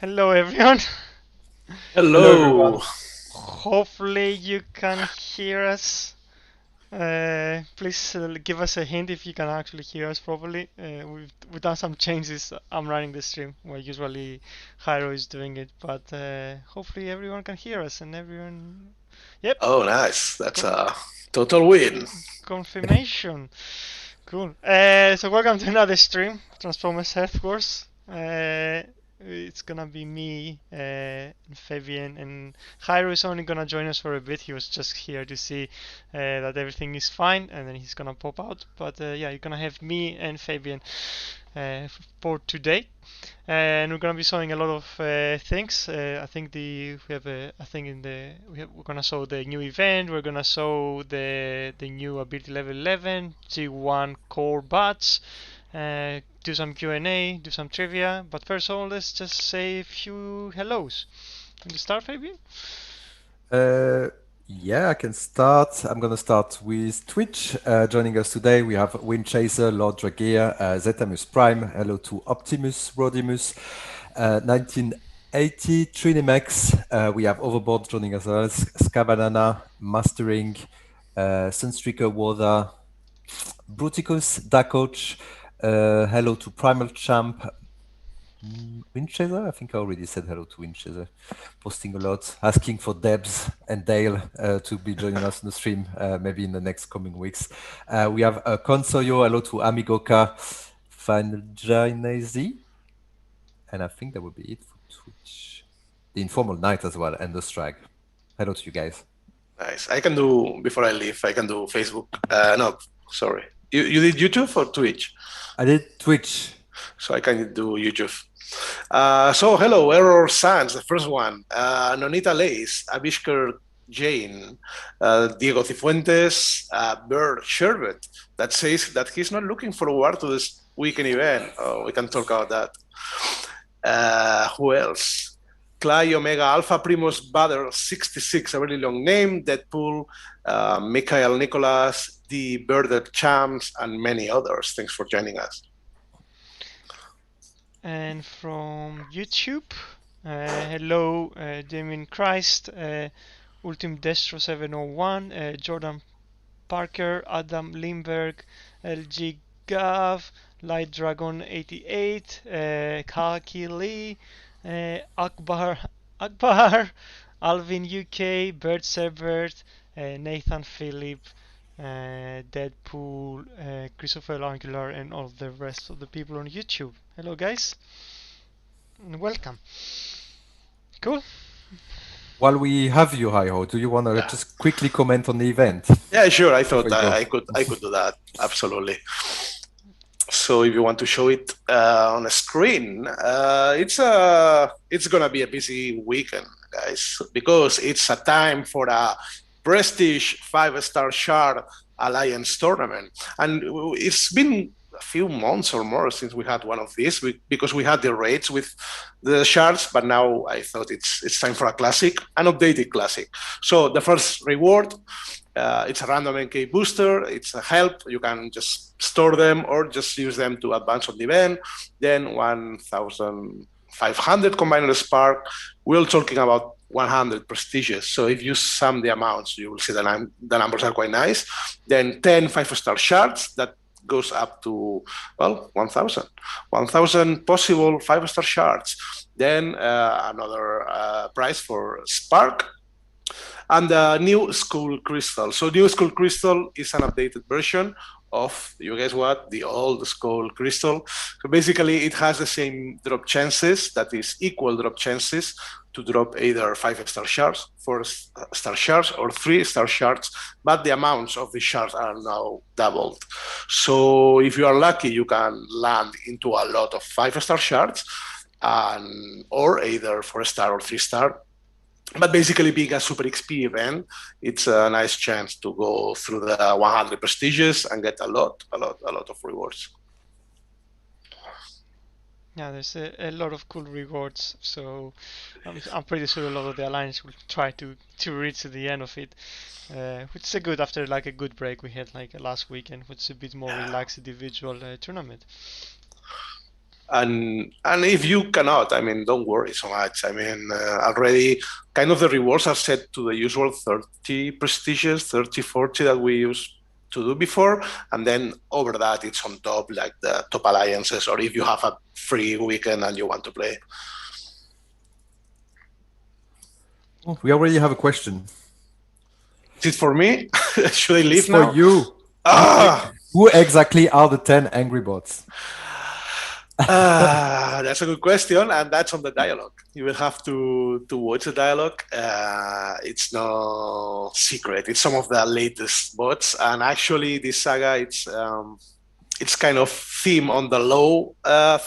Hello everyone. Hello, everyone. Hello. Hopefully you can hear us. Please give us a hint if you can actually hear us properly. We've done some changes. I'm running the stream where usually Hyro is doing it, but hopefully everyone can hear us and everyone. Yep, Oh, nice. That's con a total win. confirmation. Cool. So welcome to another stream, Transformers Health Course. It's gonna be me, and Fabian, and Jairo is only gonna join us for a bit. He was just here to see that everything is fine, and then he's gonna pop out. But yeah, you're gonna have me and Fabian for today, and we're gonna be showing a lot of things. I think we have a I think in the we're gonna show the new event. We're gonna show the new ability level 11 G1 core batch. Do some Q&A, do some trivia. But first of all, let's just say a few hellos. Can you start, Fabian? Uh, yeah, I can start. I'm going to start with Twitch. Joining us today, we have Windchaser, Lord Dragea, Zetamus Prime. Hello to Optimus, Rodimus, 1980, Trinimax. We have Overboard joining us as well, Scabanana, Mastering, Sunstreaker, Warder, Bruticus, Dakoch. Hello to Primal Champ, Winchester, I think I already said hello to Winchester. Posting a lot, asking for Debs and Dale to be joining us on the stream, maybe in the next coming weeks. We have Consoyo, hello to Amigoka, Fanjinazi, and I think that would be it for Twitch. The Informal Night as well, and the Strike. Hello to you guys. Nice. I can do, before I leave, I can do Facebook. No, sorry. You did YouTube or Twitch? I did Twitch. So I can do YouTube. So hello, Error Sans, the first one. Nonita Lace, Abishker Jane, Diego Cifuentes, Bird Sherbet, that says that he's not looking forward to this weekend event. Oh, we can talk about that. Who else? Clay Omega Alpha Primus Butter 66, a really long name, Deadpool, Mikhail Nicholas, the Birded Champs, and many others. Thanks for joining us. And from YouTube, hello, Damien Christ, Ultim Destro 701, Jordan Parker, Adam Lindberg, LG Gav, Light Dragon 88, Kaki Lee, Akbar, Alvin UK, Bert Sebert, Nathan Phillip, Deadpool, Christopher Angular, and all the rest of the people on YouTube. Hello, guys, and welcome. Cool. While we have you, Hi-Ho, do you want to Yeah. just quickly comment on the event? Yeah, sure. I thought Before you go. I could do that. Absolutely. So if you want to show it on a screen, it's gonna be a busy weekend, guys, because it's a time for a prestige 5-star shard alliance tournament, and it's been a few months or more since we had one of these because we had the raids with the shards, but now I thought it's time for a classic, an updated classic. So the first reward, it's a random NK booster. It's a help. You can just store them or just use them to advance on the event. Then 1,500 combiner spark. We're talking about 100 prestigious. So if you sum the amounts, you will see the numbers are quite nice. Then 10 5-star shards that goes up to, well, 1,000. 1,000 possible 5-star shards. Then another prize for spark, and the new school crystal. So new school crystal is an updated version of, you guess what, the old school crystal. So basically it has the same drop chances, that is equal drop chances to drop either 5-star shards, 4-star shards, or 3-star shards, but the amounts of the shards are now doubled. So if you are lucky, you can land into a lot of 5-star shards, or either 4-star or 3-star. But basically, being a super XP event, it's a nice chance to go through the 100 prestigious and get a lot of rewards. Yeah, there's a lot of cool rewards, so I'm pretty sure a lot of the alliance will try to reach the end of it, which is a good after like a good break we had like last weekend, which is a bit more relaxed individual tournament. And if you cannot, I mean, don't worry so much. I mean, already kind of the rewards are set to the usual 30 prestigious, 30, 40 that we used to do before. And then over that, it's on top, like the top alliances, or if you have a free weekend and you want to play. Oh, we already have a question. Is it for me? Should I leave It's for now? you. Ah! Who exactly are the 10 angry bots? That's a good question, and that's on the dialogue. You will have to watch the dialogue. It's no secret. It's some of the latest bots, and actually, this saga it's kind of theme on the low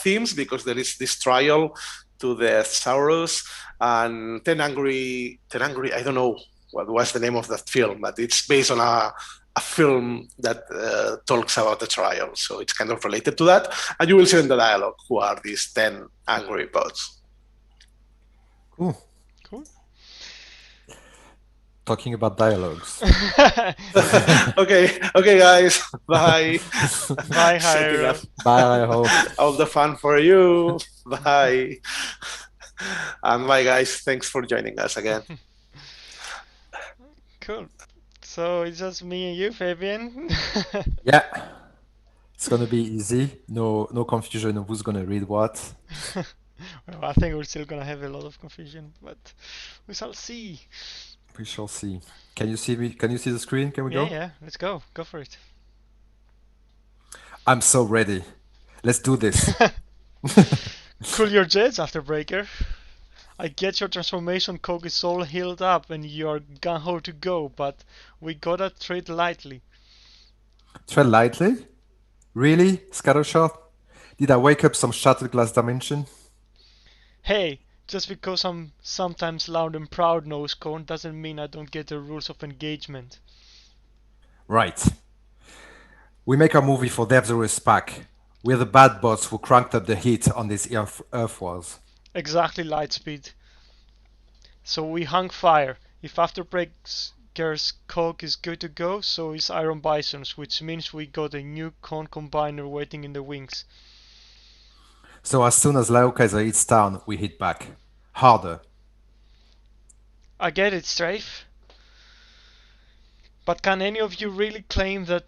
themes because there is this trial to the Sauros and Ten Angry. I don't know what was the name of that film, but it's based on a film that talks about the trial. So it's kind of related to that. And you will see in the dialogue who are these 10 angry bots. Cool. Cool. Talking about dialogues. Okay, guys. Bye. Bye, Setting Jairo. up Bye, Ho. all the fun for you. Bye. And bye, guys. Thanks for joining us again. Cool. So it's just me and you, Fabian. Yeah. It's gonna be easy. No confusion of who's gonna read what. Well, I think we're still gonna have a lot of confusion, but we shall see. We shall see. Can you see me? Can you see the screen? Can we Yeah, go? yeah. Let's go. Go for it. I'm so ready. Let's do this. Cool your jets, Afterbreaker. I get your transformation coke is all healed up and you're gung-ho to go, but we gotta tread lightly. Tread lightly? Really? Scattershot? Did I wake up some shattered glass dimension? Hey, just because I'm sometimes loud and proud, nose cone, doesn't mean I don't get the rules of engagement. Right. We make our movie for Dev Zero Pack. We're the bad bots who cranked up the heat on these Earth wars. Exactly, Lightspeed. So we hung fire. If Afterbreaker's coke is good to go, so is Iron Bison's, which means we got a new con combiner waiting in the wings. So as soon as Laokaiser hits town, we hit back. Harder. I get it, Strafe. But can any of you really claim that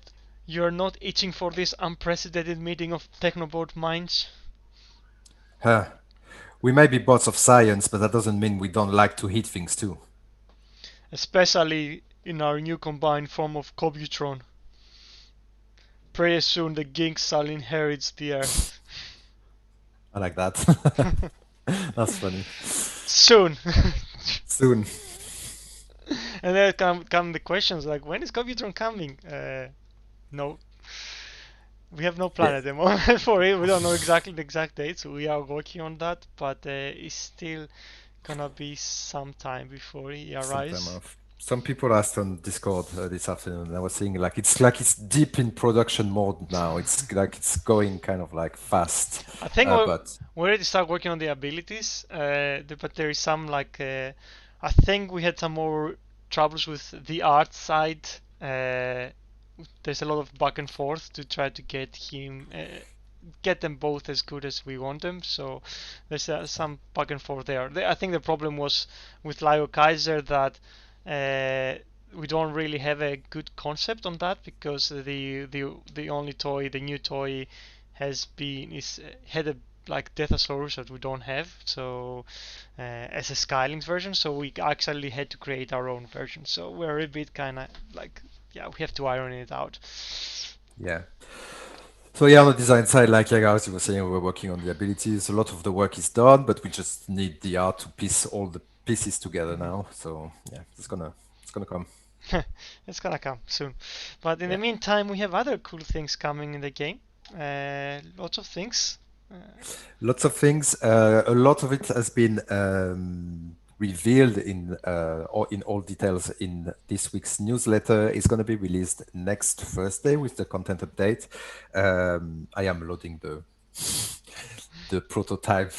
you're not itching for this unprecedented meeting of Technobot minds? Huh. We may be bots of science, but that doesn't mean we don't like to hit things too. Especially in our new combined form of Cobutron. Pretty soon the Ginks shall inherit the Earth. I like that. That's funny. Soon. Soon. And then come the questions like, when is Cobutron coming? No. We have no plan at the moment for it. We don't know exactly the exact date, so we are working on that. But it's still gonna be some time before he arrives. Sometime off. Some people asked on Discord this afternoon, and I was saying like it's deep in production mode now. It's like it's going kind of like fast. I think but we already start working on the abilities, but there is some like I think we had some more troubles with the art side. There's a lot of back and forth to try to get get them both as good as we want them. So there's some back and forth there. I think the problem was with Lio Kaiser that we don't really have a good concept on that because the only toy, the new toy, had a like Deathosaurus that we don't have. So as a Skylings version, so we actually had to create our own version. So we're a bit kind of like, yeah, we have to iron it out. yeah. So yeah, on the design side, like as you were saying, we're working on the abilities. A lot of the work is done, but we just need the art to piece all the pieces together now. So yeah, it's gonna come. It's gonna come soon. But in the meantime, we have other cool things coming in the game. Lots of things. Lots of things. A lot of it has been revealed or in all details in this week's newsletter. Is going to be released next Thursday with the content update. I am loading the prototype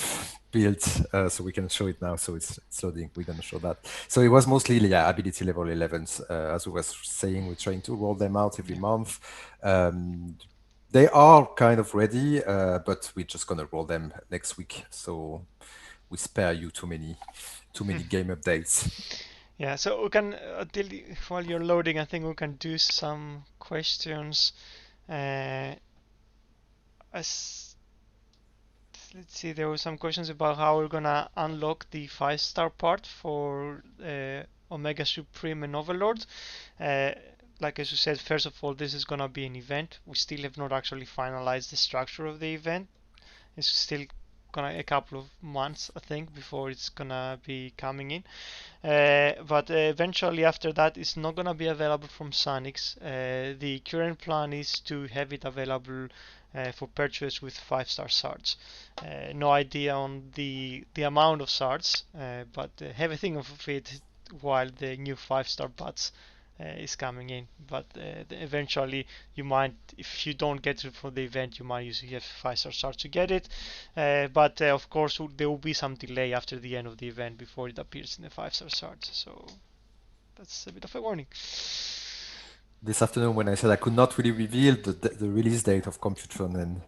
build so we can show it now. So it's loading. We're going to show that. So it was mostly ability level 11s. As we were saying, we're trying to roll them out every month. They are kind of ready, but we're just gonna roll them next week, so we spare you too many game updates. Yeah, so we can while you're loading, I think we can do some questions. Uh, as let's see, there were some questions about how we're gonna unlock the 5-star part for Omega Supreme and Overlord. Uh, like as you said, first of all, this is gonna be an event. We still have not actually finalized the structure of the event. It's still gonna a couple of months, I think, before it's gonna be coming in. But eventually after that it's not gonna be available from Sanix. The current plan is to have it available for purchase with 5-star shards. No idea on the amount of shards, but have a think of it while the new 5-star bots is coming in. But eventually you might, if you don't get it for the event, you might use have 5-star shards to get it. But of course, there will be some delay after the end of the event before it appears in the 5-star charts. So that's a bit of a warning. This afternoon, when I said I could not really reveal the release date of Computron and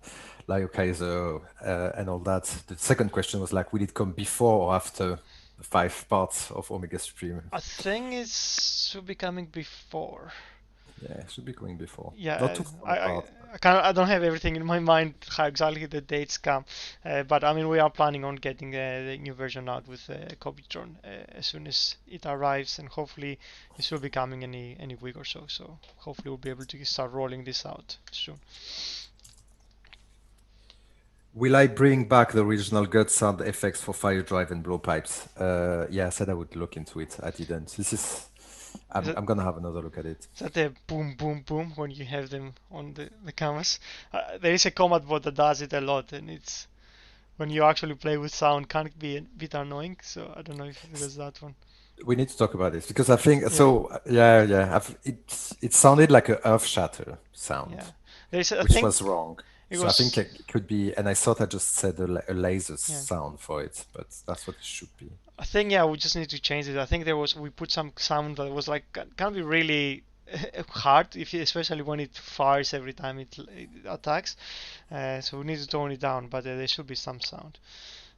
Kaiser and all that, the second question was like, will it come before or after the 5 parts of Omega Supreme? I think it should be coming before. Yeah, it should be coming before. Not Yeah, too far apart. I don't have everything in my mind how exactly the dates come, but I mean we are planning on getting the new version out with Copytron as soon as it arrives, and hopefully it should be coming any week or so. So hopefully we'll be able to start rolling this out soon. Will I bring back the original gut sound effects for Fire Drive and Blowpipes? Yeah, I said I would look into it. I didn't. Is it I'm gonna have another look at it. is that the boom boom boom when you have them on the canvas? There is a combat bot that does it a lot, and it's when you actually play with sound can be a bit annoying. So I don't know if it was that one. We need to talk about this because I think Yeah, so. Yeah, yeah. It sounded like a Earth Shatter sound, yeah. There's I which think was wrong. it So I think was it could be, and I thought I just said a laser yeah. sound for it, but that's what it should be. I think yeah we just need to change it. I think there was we put some sound that was like can be really hard if especially when it fires every time it attacks. So we need to tone it down, but there should be some sound.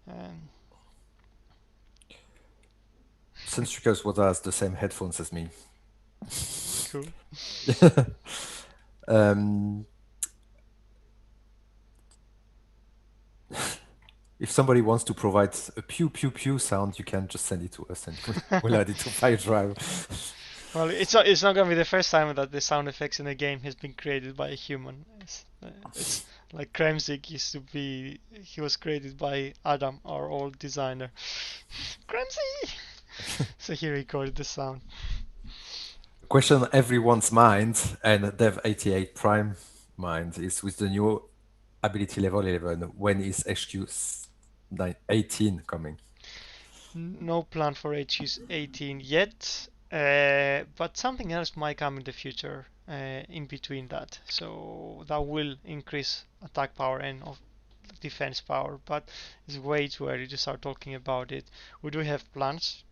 Um, Sunstreakers was has the same headphones as me. cool. um, if somebody wants to provide a pew pew pew sound, you can just send it to us and we'll add it to Fire Drive. Well, it's not gonna be the first time that the sound effects in a game has been created by a human. It's like Kremzik used to be. He was created by Adam, our old designer. Kremzik. So he recorded the sound. Question on everyone's mind and Dev88 Prime mind is with the new ability level 11, when is HQ 18 coming? No plan for HQ's 18 yet, but something else might come in the future in between that. So that will increase attack power and of defense power, but it's way too early to start talking about it. We do have plans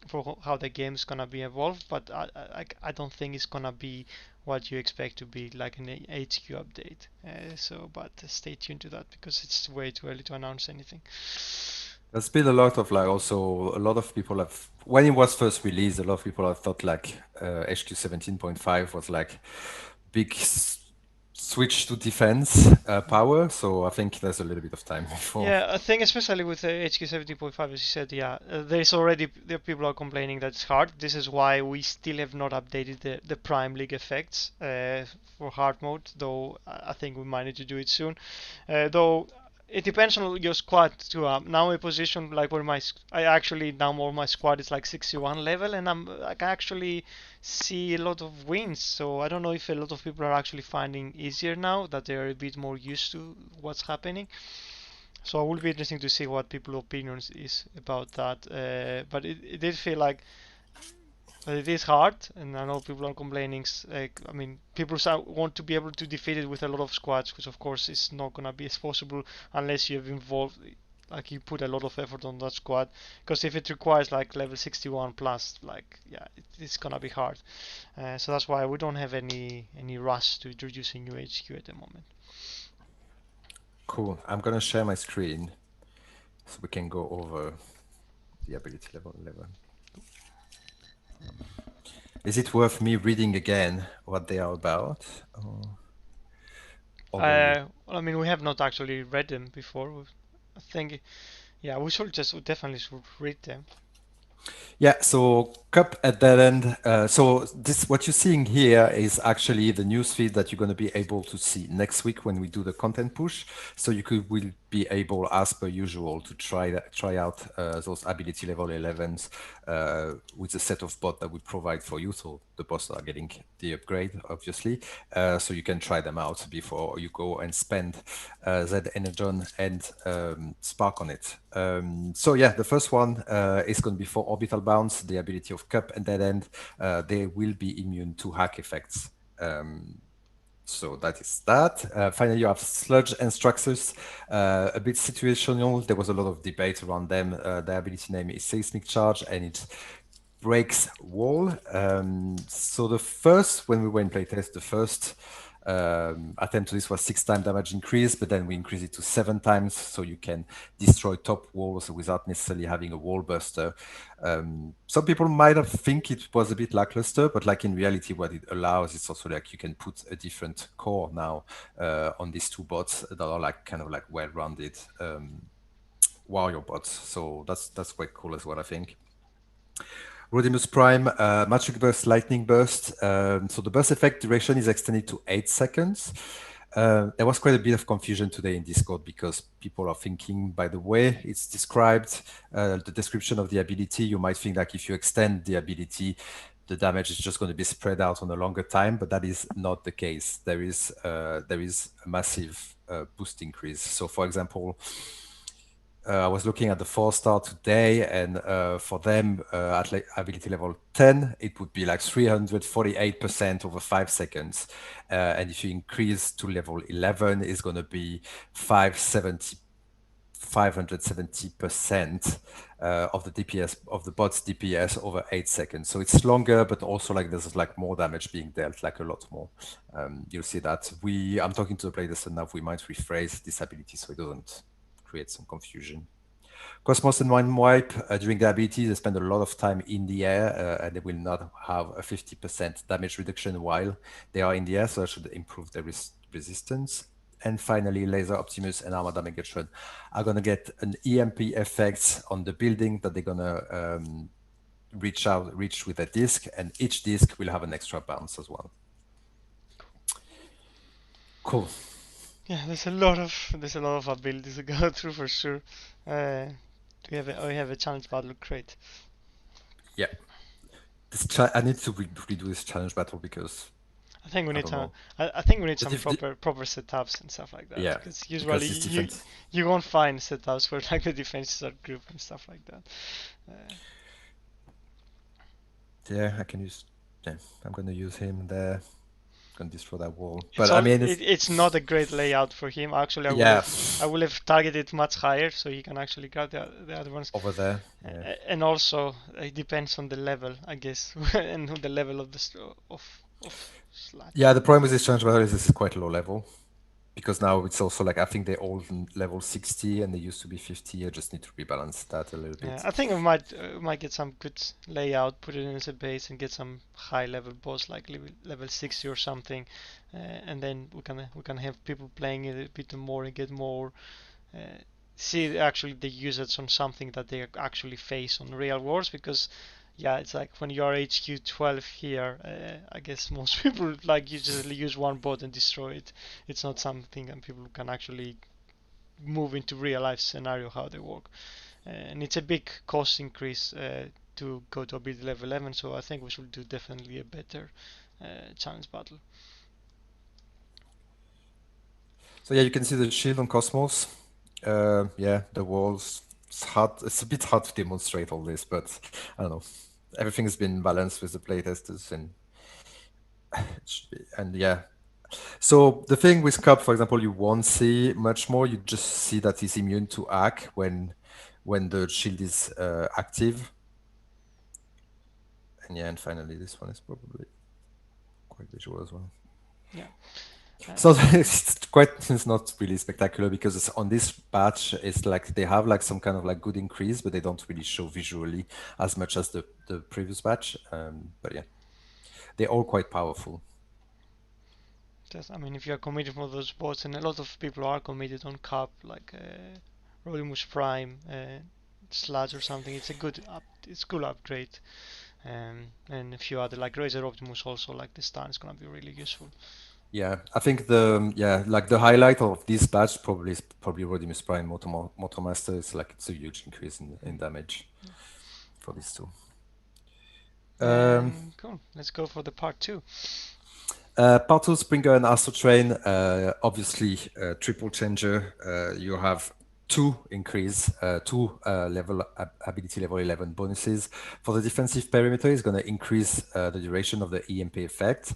for how the game is gonna be evolved, but I don't think it's gonna be what you expect to be like an HQ update. But stay tuned to that because it's way too early to announce anything. There's been a lot of like also a lot of people have when it was first released, a lot of people have thought like HQ 17.5 was like big switch to defense power. So I think there's a little bit of time before. Yeah, I think especially with HQ 17.5, as you said, yeah, there's already there people are complaining that it's hard. This is why we still have not updated the Prime League effects for hard mode, though I think we might need to do it soon. Though it depends on your squad too. Now a position like where I actually now more my squad is like 61 level, and I can actually see a lot of wins. So I don't know if a lot of people are actually finding easier now that they're a bit more used to what's happening. So it will be interesting to see what people's opinions is about that. But it did feel like it is hard, and I know people are complaining. Like, I mean, people want to be able to defeat it with a lot of squads, which of course is not gonna be as possible unless you have involved like you put a lot of effort on that squad. Because if it requires like level 61 plus, like yeah, it's gonna be hard. So that's why we don't have any rush to introduce a new HQ at the moment. Cool. I'm gonna share my screen so we can go over the ability level 11. Is it worth me reading again what they are about? Although, Well, I mean, we have not actually read them before. I think, yeah, we definitely should read them. yeah, so cup at that end. So this what you're seeing here is actually the newsfeed that you're going to be able to see next week when we do the content push. So will be able, as per usual, to try out those ability level 11s with the set of bot that we provide for you. So the bots are getting the upgrade, obviously. So you can try them out before you go and spend Z Energon and Spark on it. So yeah, the first one is going to be for orbital bounce, the ability of Cup and Dead End. They will be immune to hack effects. So that is that. Finally, you have Sludge and Struxus, a bit situational. There was a lot of debate around them. The ability name is Seismic Charge, and it breaks wall. So the first, when we were in playtest, the first attempt to this was 6 times damage increase, but then we increase it to 7 times, so you can destroy top walls without necessarily having a wall buster. Some people might have think it was a bit lackluster, but like in reality, what it allows is also like you can put a different core now on these two bots that are like kind of like well-rounded warrior bots. So that's quite cool as well, I think. Rodimus Prime, Magic Burst, Lightning Burst. So the burst effect duration is extended to 8 seconds. There was quite a bit of confusion today in Discord because people are thinking, by the way it's described, the description of the ability, you might think like if you extend the ability, the damage is just going to be spread out on a longer time, but that is not the case. There is a massive boost increase. So for example, I was looking at the 4-star today, and for them at ability level 10, it would be like 348% over 5 seconds. And if you increase to level 11, it's going to be 570% of the DPS of the bot's DPS over 8 seconds. So it's longer, but also like there's like more damage being dealt, like a lot more. You'll see that. I'm talking to the players enough. We might rephrase this ability so it doesn't create some confusion. Cosmos and Mind Wipe, during the ability, they spend a lot of time in the air, and they will not have a 50% damage reduction while they are in the air, so that should improve their resistance. And finally, Laser Optimus and Armada Megatron are going to get an EMP effect on the building that they're going to reach with a disc, and each disc will have an extra bounce as well. Cool. Yeah, there's a lot of abilities to go through for sure. We have a challenge battle crate. Yeah. I need to redo this challenge battle because I think we I need don't some. know. I think we need some If proper setups and stuff like that. Yeah, Because because usually it's different. you won't find setups where like the defenses are grouped and stuff like that. Yeah, I can use. Yeah, I'm gonna use him there. Gonna destroy that wall. It's But I all. mean, It's not a great layout for him. Actually, yeah, I will have targeted much higher so he can actually grab the other ones. over there. Yeah. And also it depends on the level, I guess, and on the level of of slot. Yeah, the problem with this challenge battle is this is quite low level. Because now it's also like I think they're all level 60 and they used to be 50. I just need to rebalance that a little Yeah, bit. I think we might get some good layout, put it in as a base, and get some high level boss like level 60 or something, and then we can have people playing it a bit more and get more uh, see actually the usage on something that they actually face on real wars because yeah, it's like when you're HQ 12 here, I guess most people like you just use one bot and destroy it. It's not something and people can actually move into real life scenario how they work. And it's a big cost increase to go to ability level 11, so I think we should do definitely a better challenge battle. So yeah, you can see the shield on Cosmos. Yeah, the walls. It's hard. It's a bit hard to demonstrate all this, but I don't know. Everything has been balanced with the playtesters, and yeah, So the thing with Cub, for example, you won't see much more. You just see that he's immune to hack when the shield is active. And yeah, and finally, this one is probably quite visual as well. Yeah. So Um, it's not really spectacular because it's on this patch, it's like they have like some kind of like good increase, but they don't really show visually as much as the previous patch. But yeah, they're all quite powerful. I mean, if you are committed for those bots, and a lot of people are committed on Cup, like Rodimus Prime, Sludge or something, it's a it's a good upgrade. And a few other like Razor Optimus also, like the stun is gonna be really useful. Yeah, I think like the highlight of this patch probably is probably Rodimus Prime Motomaster. It's like it's a huge increase in damage for these two. Cool. Let's go for the part two. Part two, Springer and Astro Train, obviously triple changer. You have two ability level 11 bonuses. For the defensive perimeter, it's going to increase the duration of the EMP effect.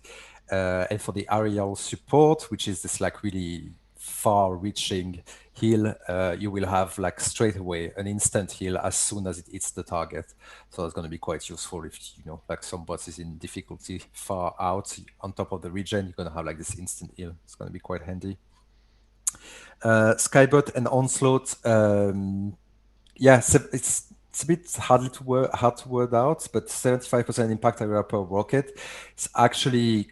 And for the aerial support, which is this like really far-reaching heal, you will have like straight away an instant heal as soon as it hits the target. So it's going to be quite useful if you know like some boss is in difficulty far out on top of the region. You're going to have like this instant heal. It's going to be quite handy. Skybot and Onslaught. Yeah, so it's a bit hard to word out, but 75% impact area per rocket. It's actually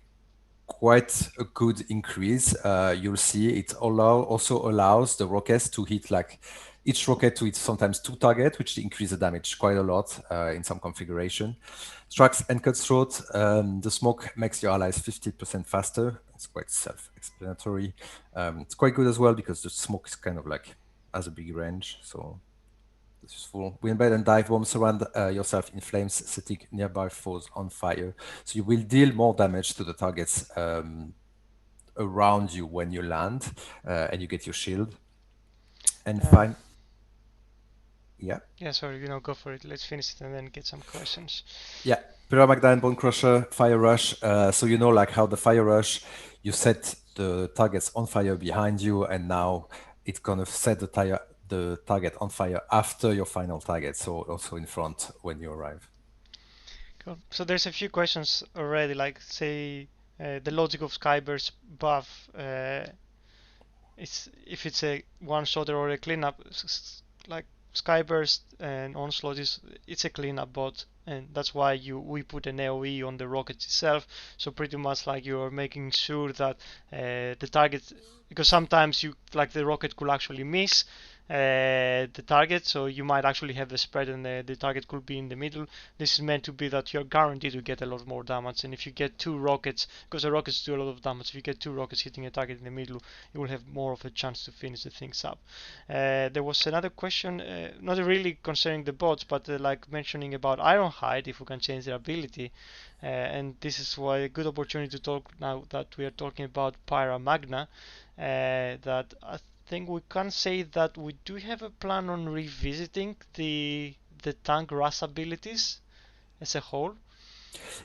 quite a good increase. You'll see it also allows the rockets to hit like each rocket to hit sometimes two targets, which increase the damage quite a lot in some configuration. Strax and Cutthroat, the smoke makes your allies 50% faster. It's quite self-explanatory. It's quite good as well because the smoke is kind of like has a big range, so it's useful. We embed and dive bombs surround yourself in flames, setting nearby foes on fire. So you will deal more damage to the targets around you when you land, and you get your shield. And Uh, fine, yeah, yeah, sorry, go for it. Let's finish it and then get some questions. yeah. Pyramagdine, Bone Crusher, Fire Rush. So you know, like how the Fire Rush, you set the targets on fire behind you, and now it's gonna set the target on fire after your final target. So also in front when you arrive. Cool. So there's a few questions already, like say the logic of Skyburst buff. It's if it's a one shot or a cleanup, like Skyburst and Onslaught it's a cleanup bot, and that's why we put an AOE on the rocket itself. So pretty much like you're making sure that the target, because sometimes you like the rocket could actually miss the target, so you might actually have the spread and the target could be in the middle. This is meant to be that you're guaranteed to get a lot more damage, and if you get two rockets, because the rockets do a lot of damage, if you get two rockets hitting a target in the middle, you will have more of a chance to finish the things up. There was another question, not really concerning the bots, but like mentioning about Ironhide, if we can change their ability. And this is why a good opportunity to talk now that we are talking about Pyra Magna. That I think we can say that we do have a plan on revisiting the tank rush abilities as a whole.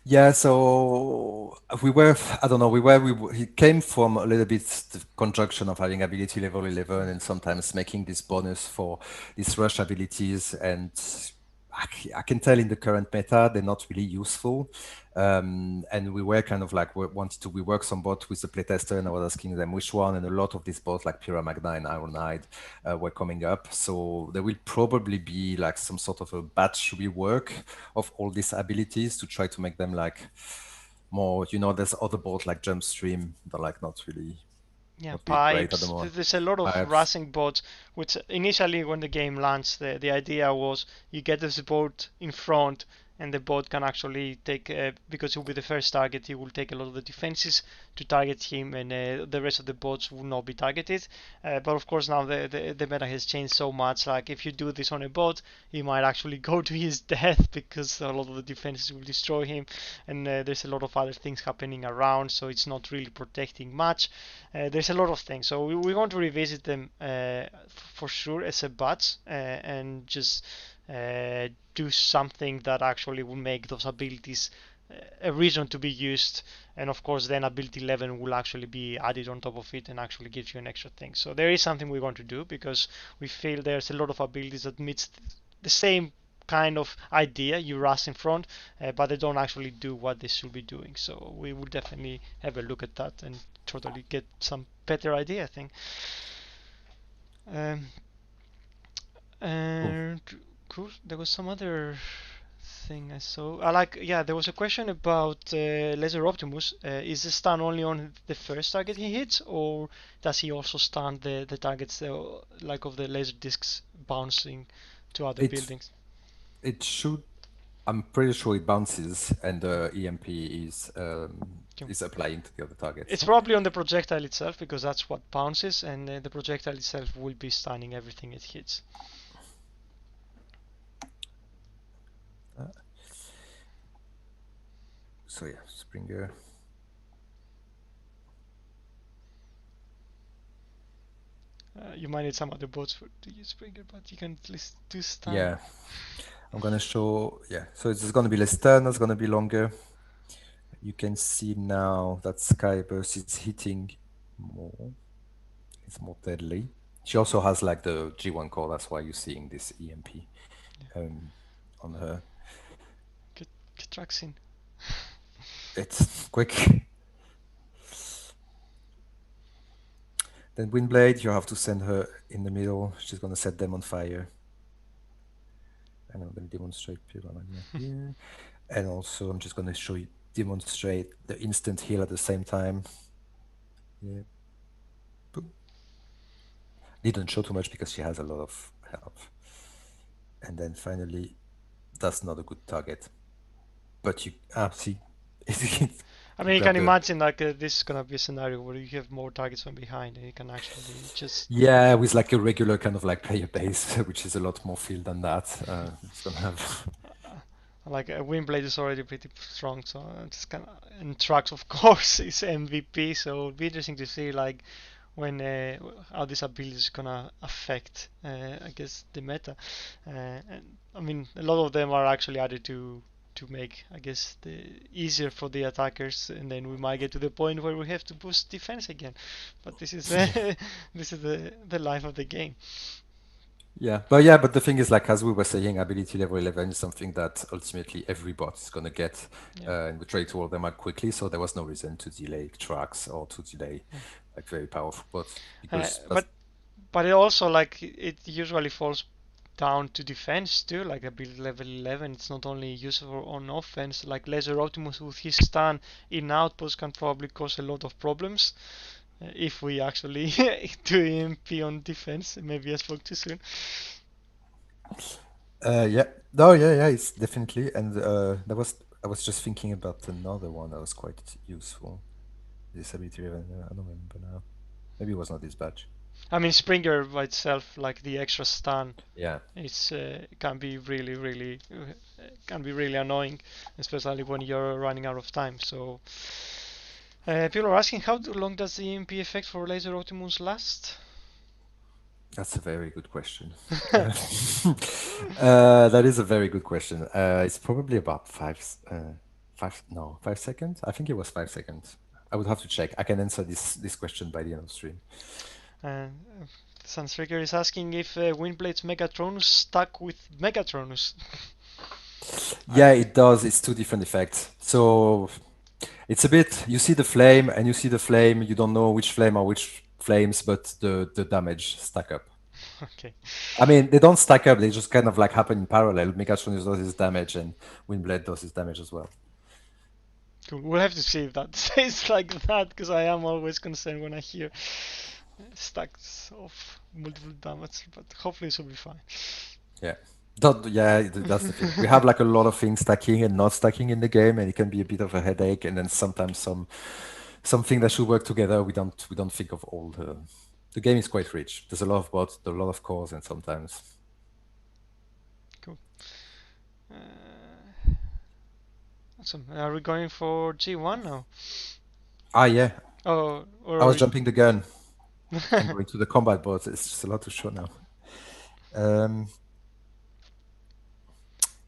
Yeah, so I don't know, he came from a little bit the conjunction of having ability level 11 and sometimes making this bonus for these rush abilities. And I can tell in the current meta, they're not really useful. And we were kind of like, wanted to rework some bot with the playtester, and I was asking them which one, and a lot of these bots like Pyramagna and Ironhide were coming up. So there will probably be like some sort of a batch rework of all these abilities to try to make them like more, there's other bots like Jumpstream that are like Yeah, not being great at the pipes. moment. There's a lot of Perhaps. racing bots, which initially when the game launched, the idea was you get this bot in front, and the bot can actually take, because he'll be the first target, he will take a lot of the defenses to target him, and the rest of the bots will not be targeted. But of course now the meta has changed so much. Like if you do this on a bot, he might actually go to his death because a lot of the defenses will destroy him, and there's a lot of other things happening around, so it's not really protecting much. There's a lot of things, so we want to revisit them for sure as a batch and just do something that actually will make those abilities a reason to be used, and of course then ability 11 will actually be added on top of it and actually gives you an extra thing. So there is something we want to do because we feel there's a lot of abilities that meets the same kind of idea, you rush in front, but they don't actually do what they should be doing. So we will definitely have a look at that and totally get some better idea, I think. um, Cool. and cool, there was some other thing I saw. I like, yeah, there was a question about Laser Optimus. Is the stun only on the first target he hits, or does he also stun the targets like of the laser discs bouncing to other It buildings? it should. I'm pretty sure it bounces, and the EMP Okay. is applying to the other It's targets. probably on the projectile itself because that's what bounces, and the projectile itself will be stunning everything it hits. Uh, so yeah, Springer. You might need some other bots for to use Springer, but you can at least do stun. Yeah, I'm gonna show. Yeah, so it's gonna be less turn. It's gonna be longer. You can see now that Skyburst is hitting more. It's more deadly. She also has like the G1 core. That's why you're seeing this EMP um, on her. Get tracks in. It's quick. Then Windblade, you have to send her in the middle. She's gonna set them on fire. And I'm gonna demonstrate Piranha here. And also I'm just gonna show you demonstrate the instant heal at the same time. Yeah. Boom. Didn't show too much because she has a lot of health. And then finally, that's not a good target. But you see, I you mean, you grab can the imagine like this is gonna be a scenario where you have more targets from behind, and you can actually just yeah with like a regular kind of like player base, which is a lot more field than that. It's gonna have like a Windblade is already pretty strong, so it's kind of, and Trax of course is MVP, so it'll be interesting to see like when how this ability is gonna affect, I guess, the meta. And I mean, a lot of them are actually added to make, I guess, the easier for the attackers, and then we might get to the point where we have to boost defense again. But this is this is the life of the game. but the thing is, like as we were saying, ability level 11 is something that ultimately every bot is gonna get, Yeah. and we try to roll them out quickly, so there was no reason to delay tracks or to delay Yeah. like very powerful bots Uh, because that's but but it also like it usually falls down to defense too. Like a build level 11, it's not only useful on offense. Like Laser Optimus with his stun in outpost can probably cause a lot of problems if we actually do EMP on defense. Maybe I spoke too soon. yeah. No, yeah, it's definitely. And I was just thinking about another one that was quite useful. This ability, I don't remember now. Maybe it was not this batch. I mean, Springer by itself, like the extra stun, Yeah. it's can be really can be really annoying, especially when you're running out of time. So people are asking how long does the EMP effect for Laser Optimus last? That's a very good question. That is a very good question. It's probably about 5 seconds. I think it was 5 seconds. I would have to check. I can answer this question by the end of the stream. Uh, Sunstreaker is asking if Windblade's Megatronus stuck with Megatronus. Yeah, it does. It's two different effects. So it's a bit. You see the flame, and you see the flame. You don't know which flame are which flames, but the damage stack up. Okay. I mean, they don't stack up. They just kind of like happen in parallel. Megatron does his damage, and Windblade does his damage as well. Cool. We'll have to see if that stays like that, because I am always concerned when I hear stacks of multiple damage, but hopefully it will be fine. Yeah. That's the thing. We have like a lot of things stacking and not stacking in the game, and it can be a bit of a headache. And then sometimes something that should work together, we don't think of all the game is quite rich. There's a lot of bots, a lot of cores, and sometimes. Cool. Awesome. Are we going for G1 now? Yeah. Oh, I was or jumping the gun. I'm going to the combat bots. It's just a lot to show now. Um,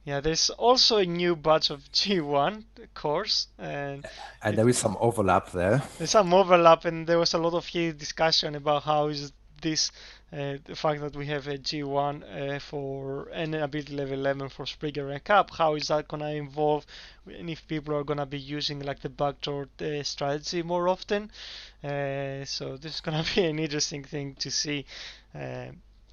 Yeah, there's also a new batch of G1 course, and And it, there is some overlap there. there's some overlap, and there was a lot of heated discussion about how is this the fact that we have a G1 for an ability level 11 for Springer and Cup, how is that gonna involve, and if people are gonna be using like the backdoor strategy more often. So this is gonna be an interesting thing to see. Uh,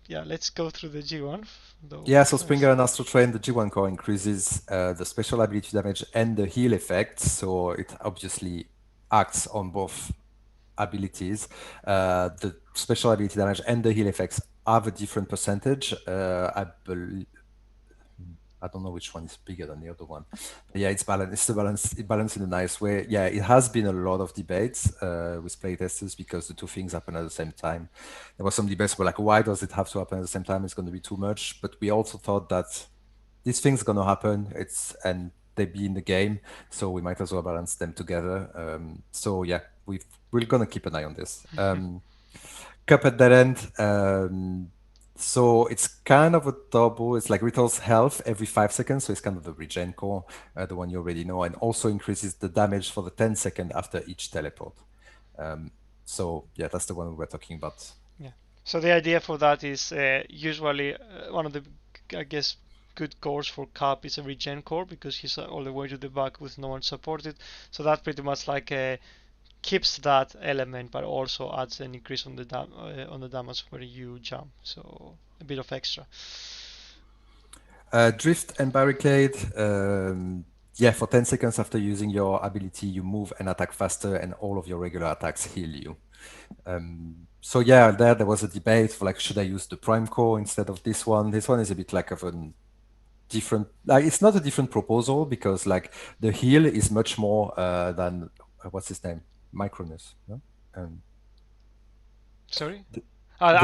yeah, let's go through the G1 though Yeah, so first. Springer and Astro Train, the G1 core increases the special ability damage and the heal effect. So it obviously acts on both abilities. The special ability damage and the heal effects have a different percentage. I don't know which one is bigger than the other one. But yeah, it's balanced. It's balanced in a nice way. Yeah, it has been a lot of debates with playtesters because the two things happen at the same time. There was some debates were like, why does it have to happen at the same time? It's going to be too much. But we also thought that these things are going to happen. And they be in the game, so we might as well balance them together. So yeah, we're going to keep an eye on this. Cup at that end. So it's kind of a double. It's like returns health every 5 seconds. So it's kind of the regen core, the one you already know, and also increases the damage for the 10 second after each teleport. So yeah, that's the one we were talking about. Yeah. So the idea for that is usually one of the, I guess, good cores for Cap is a regen core because he's all the way to the back with no one supported. So that pretty much like keeps that element, but also adds an increase on the damage where you jump. So a bit of extra. Drift and barricade. Yeah, for 10 seconds after using your ability, you move and attack faster, and all of your regular attacks heal you. So yeah, there was a debate for like, should I use the prime core instead of this one? This one is a bit like of a different, like it's not a different proposal because like the heal is much more than what's his name, Micronus. No? Um, Sorry. the, the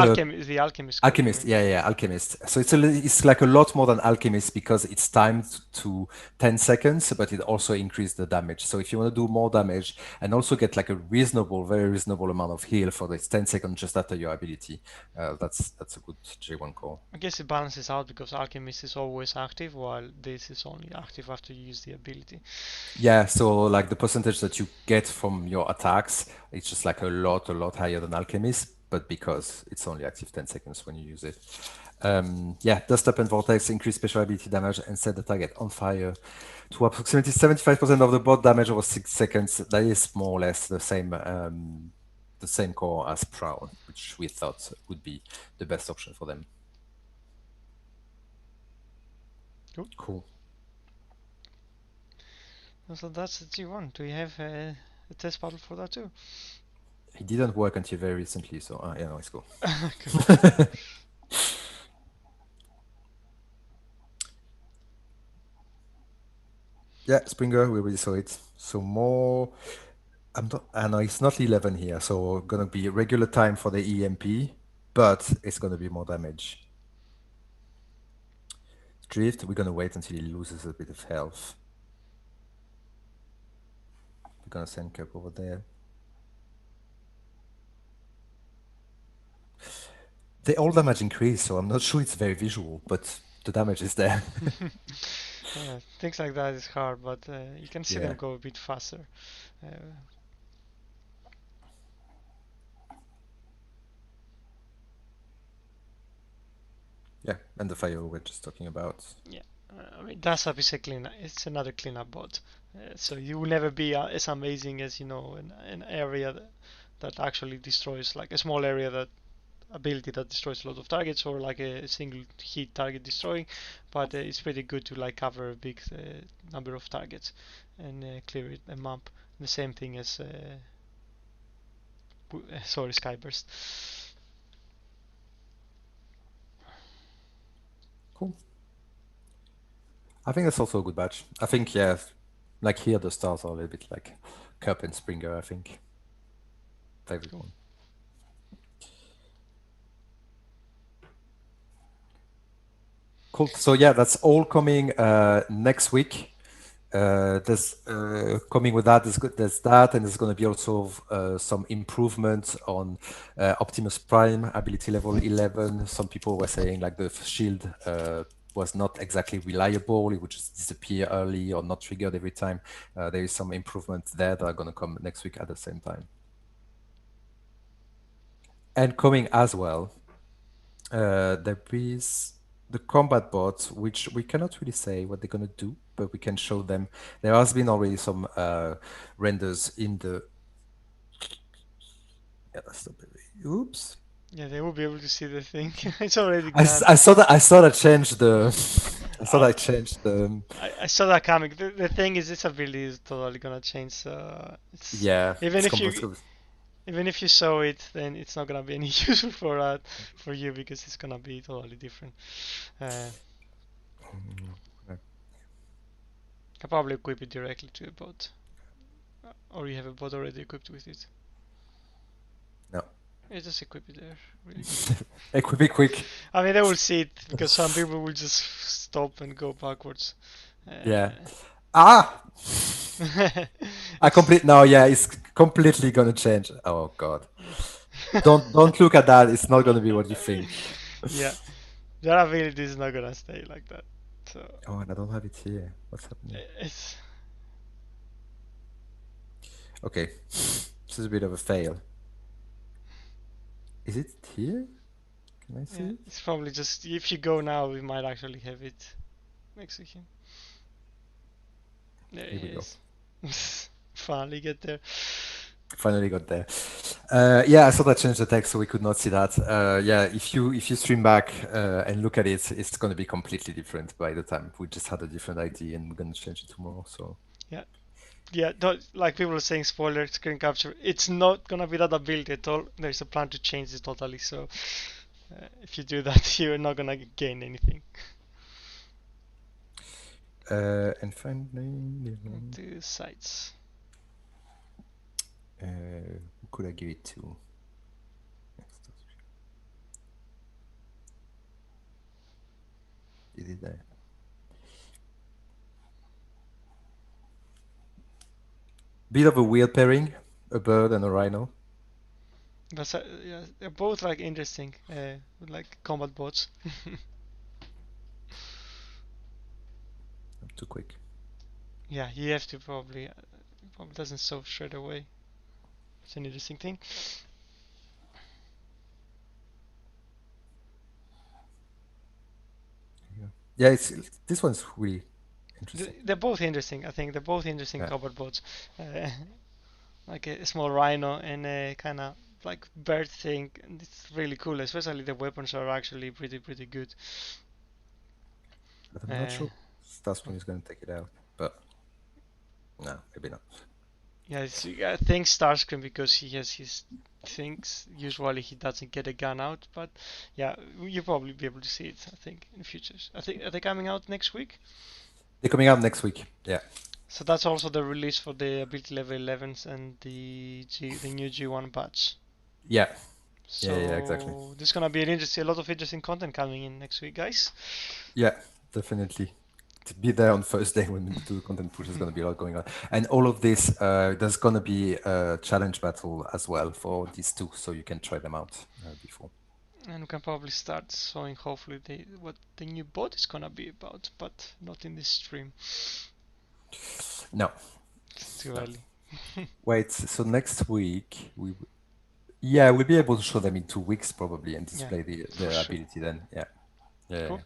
The alchemist core, you Alchemist, mean? yeah, Alchemist. So it's like a lot more than Alchemist because it's timed to 10 seconds, but it also increases the damage. So if you want to do more damage and also get like a reasonable, very reasonable amount of heal for this 10 seconds just after your ability, that's a good J1 call. I guess it balances out because alchemist is always active, while this is only active after you use the ability. Yeah, so like the percentage that you get from your attacks, it's just like a lot higher than Alchemist, but because it's only active 10 seconds when you use it. Yeah, Dust Up and Vortex increase special ability damage and set the target on fire to approximately 75% of the board damage over 6 seconds. That is more or less the same core as Prowl, which we thought would be the best option for them. Cool. So that's the G1. Do you have a test battle for that too? It didn't work until very recently, so yeah, no, it's cool. Yeah, Springer, we already saw it. So more, I know it's not 11 here, so gonna be regular time for the EMP, but it's gonna be more damage. Drift, we're gonna wait until he loses a bit of health. We're gonna send Cup over there. They all damage increase, so I'm not sure it's very visual, but the damage is there. Yeah, things like that is hard, but you can see them Yeah. go a bit faster. Uh, Yeah, and the fire we're just talking about. yeah, I mean DASAP is a clean. It's another cleanup bot, so you will never be as amazing as an area that actually destroys like a small area that ability that destroys a lot of targets or like a single hit target destroying, but it's pretty good to like cover a big number of targets and clear it a map. The same thing as sorry, Skyburst. Cool. I think that's also a good batch. I think, yeah, like here the stars are a little bit like Cup and Springer, I think. Favorite Cool. one. Cool. So yeah, that's all coming next week. There's coming with that. There's that, and there's going to be also some improvement on Optimus Prime ability level 11. Some people were saying like the shield was not exactly reliable. It would just disappear early or not triggered every time. There is some improvements there that are going to come next week at the same time. And coming as well, there is the combat bots, which we cannot really say what they're going to do, but we can show them. There has been already some renders in the. Yeah, that's the. Oops. Yeah, they will be able to see the thing. It's already I, done. I saw that. I saw that changed the. I saw Uh, that changed the. I saw that coming. The thing is, this ability is totally gonna change. So it's Yeah, even it's if you completely. even if you saw it, then it's not gonna be any useful for you because it's gonna be totally different. Uh, can probably equip it directly to a bot, or you have a bot already equipped with it. No. Yeah, just equip it there really quickly. Equip quick. I mean, they will see it because some people will just stop and go backwards. Yeah. Uh, Ah! I it's complete now. Yeah, it's completely gonna change. Oh God! Don't look at that. It's not gonna be what you think. yeah, their ability is not gonna stay like that. So Oh, and I don't have it here. What's happening? it's Okay, this is a bit of a fail. Is it here? Can I see yeah, it? it's probably just if you go now, we might actually have it next to him. There Here he we go. is. Finally get there. Finally got there. Yeah, I saw that changed the text, so we could not see that. Yeah, if you stream back and look at it, it's going to be completely different by the time. We just had a different ID, and we're going to change it tomorrow. So Yeah, yeah. Don't, like people are saying, spoiler screen capture. It's not gonna be that ability at all. There's a plan to change it totally. So if you do that, you're not gonna gain anything. and finally, To sites. who could I give it to? Is it there? Bit of a weird pairing, a bird and a rhino. But yeah, they're both like interesting, like combat bots. Too quick. Yeah, you have to probably probably doesn't solve straight away. It's an interesting thing. Yeah, it's this one's really interesting. They're both interesting. I think they're both interesting Yeah. combat bots. Like a small rhino and a kind of like bird thing. And it's really cool. Especially the weapons are actually pretty good. But I'm not Uh, sure Starscream is going to take it out. But no, maybe not. yeah, I think Starscream because he has his things. Usually he doesn't get a gun out, but yeah, you'll probably be able to see it. I think in the futures. I think are they coming out next week? They're coming out next week. Yeah. So that's also the release for the ability level 11s and the new G1 patch. Yeah. So Yeah, exactly. this is gonna be a lot of interesting content coming in next week, guys. Yeah, definitely. To be there on Thursday when we do the content push, there's going to be a lot going on. And all of this, there's going to be a challenge battle as well for these two, so you can try them out before. And we can probably start showing hopefully what the new bot is gonna be about, but not in this stream. No. It's too No. early. Wait, so next week, yeah, we'll be able to show them in 2 weeks probably and display for the sure. ability then. Yeah. Yeah, Cool. yeah.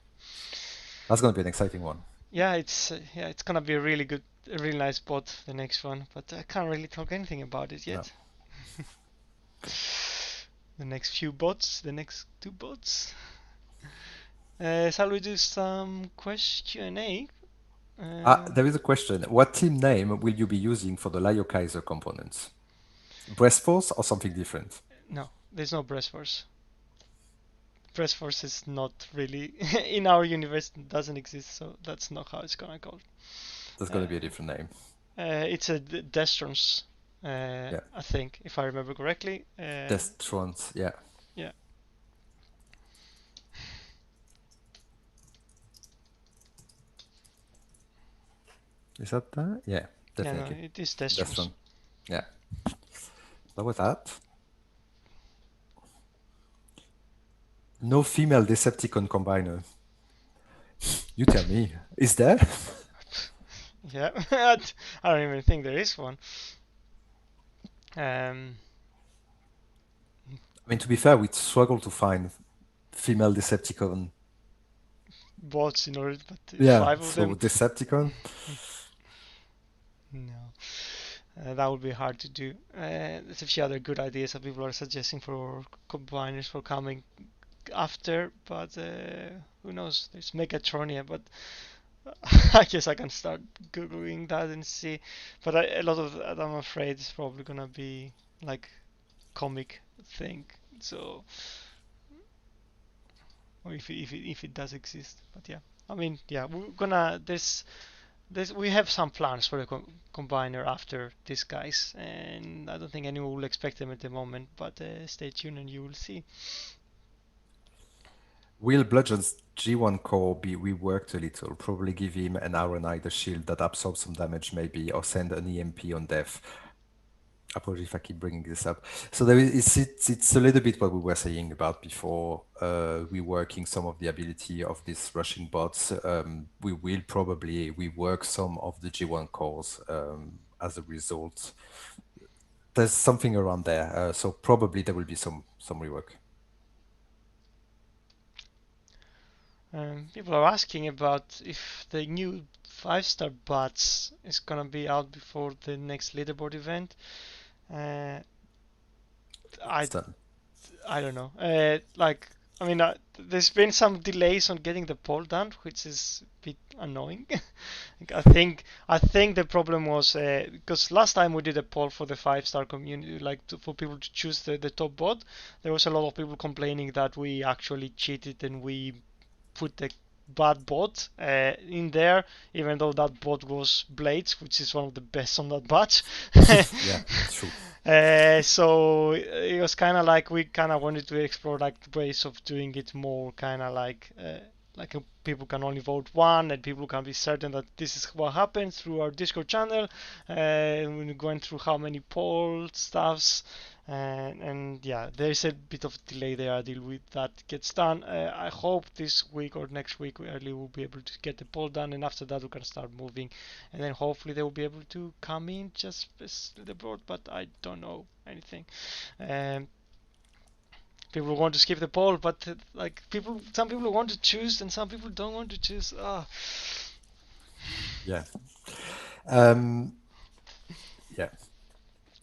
That's going to be an exciting one. Yeah, it's gonna be a really nice bot, the next one, but I can't really talk anything about it yet. The next few bots, the next two bots. Shall we do some Q&A? There is a question. What team name will you be using for the Lio Kaiser components? Breast Force or something different? No, there's no Breast Force. Breast Force is not really in our universe. It doesn't exist, so that's not how it's gonna go. There's going to be a different name. It's a Destrons, I think, if I remember correctly. Destrons, yeah. Yeah. Is that that? Yeah, Yeah, no, definitely. it is Destrons. Destron. Yeah. That was that. No female Decepticon combiner. You tell me. Is there? Yeah, I don't even think there is one. Um, I mean, to be fair, we struggle to find female Decepticon. bots in order, but Yeah, five of so them. Decepticon. No, that would be hard to do. There's a few other good ideas that people are suggesting for combiners for coming after, but who knows? There's Megatronia, but I guess I can start googling that and see. But a lot of that, I'm afraid, is probably gonna be like comic thing. So, or if it does exist, but yeah, I mean, yeah, we're gonna this we have some plans for the combiner after this guys, and I don't think anyone will expect them at the moment. But stay tuned and you will see. Will Bludgeon's G1 core be reworked a little? Probably give him an Iron Eye shield that absorbs some damage, maybe, or send an EMP on death. Apologies if I keep bringing this up. So it's a little bit what we were saying about before, reworking some of the ability of these rushing bots. We will probably rework some of the G1 cores as a result. There's something around there, so probably there will be some rework. People are asking about if the new 5-star bots is gonna be out before the next leaderboard event. Uh, It's I done. I don't know. I mean, there's been some delays on getting the poll done, which is a bit annoying. I think the problem was because last time we did a poll for the 5-star community, like for people to choose the top bot, there was a lot of people complaining that we actually cheated and we put the bad bot in there, even though that bot was Blades, which is one of the best on that batch. Yeah, true. So it was kind of like we kind of wanted to explore like ways of doing it more kind of like people can only vote one and people can be certain that this is what happens through our Discord channel. We're going through how many poll stuffs and yeah, there's a bit of delay there until that gets done. I hope this week or next week early we'll be able to get the poll done, and after that we can start moving, and then hopefully they will be able to come in just as the board. But I don't know anything. Um, People want to skip the poll, but like some people want to choose, and some people don't want to choose. Yeah. Um, yeah.